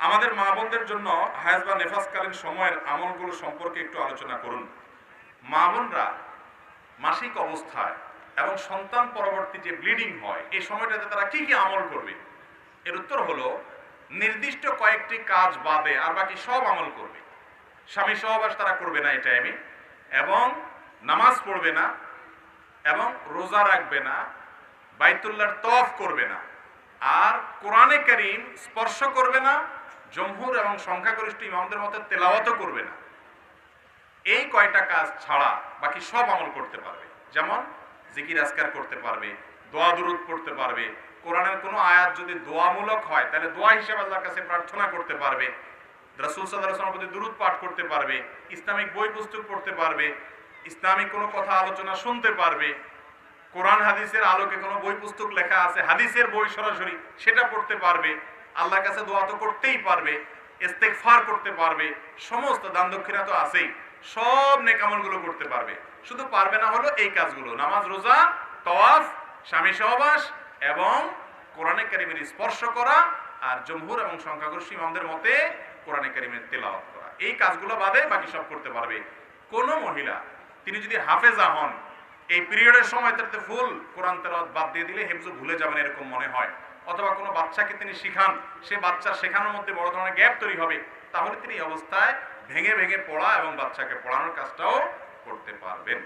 আমাদের মা বোনদের জন্য হায়াজ বা নেফাসকালীন সময়ের আমলগুলো সম্পর্কে একটু আলোচনা করুন। মা বোনরা মাসিক অবস্থায় এবং সন্তান পরবর্তী যে ব্লিডিং হয় এই সময়টাতে তারা কি কি আমল করবে? এর উত্তর হলো নির্দিষ্ট কয়েকটি কাজ বাদে আর বাকি সব আমল করবে। স্বামী সহবাস তারা করবে না এই টাইমে, এবং নামাজ পড়বে না, এবং রোজা রাখবে না, বাইতুল্লাহর তওয়াফ করবে না, আর কোরআনে কারীম স্পর্শ করবে না, জমহুর এবং সংখ্যাগরিষ্ঠ ইমামদের মতে তেলাওয়াতও করবে না। এই কয়টা কাজ ছাড়া বাকি সব আমল করতে পারবে। যেমন জিকির আজকার করতে পারবে, দোয়া দুরূদ পড়তে পারবে, কোরআনের কোনো আয়াত যদি দোয়ামূলক হয় তাহলে দোয়া হিসেবে আল্লাহর কাছে প্রার্থনা করতে পারবে, রাসূল সাল্লাল্লাহু আলাইহি ওয়াসাল্লামের প্রতি দুরূদ পাঠ করতে পারবে, ইসলামিক বই পুস্তক পড়তে পারবে, ইসলামিক কোনো কথা আলোচনা শুনতে পারবে, কোরআন হাদিসের আলোকে কোনো বই পুস্তক লেখা আছে হাদিসের বই সরাসরি সেটা পড়তে পারবে, আল্লাহর কাছে দোয়া তো করতেই পারবে, ইস্তেগফার করতে পারবে, সমস্ত দান দক্ষিণা তো আছেই, সব নেক আমলগুলো করতে পারবে। শুধু পারবে না হলো এই কাজগুলো: নামাজ, রোজা, তওয়াফ, স্বামী সহবাস এবং কোরআনে কারীমের স্পর্শ করা, আর জমহুর এবং সংখ্যাগরিষ্ঠ ইমামদের মতে কোরআনে কারীমের তেলাওয়াত করা। এই কাজগুলো বাদে বাকি সব করতে পারবে। কোনো মহিলা তিনি যদি হাফেজা হন, এই পিরিয়ডের সময় তাতে ফুল কোরআন তেলাওয়াত বাদ দিয়ে দিলে হেফজ ভুলে যাবেন এরকম মনে হয়, অথবা কোনো বাচ্চাকে তিনি শিখান, সে বাচ্চার শেখানোর মধ্যে বড় ধরনের গ্যাপ তৈরি হবে, তাহলে তিনি এই অবস্থায় ভেঙে ভেঙে পড়া এবং বাচ্চাকে পড়ানোর কাজটাও করতে পারবেন।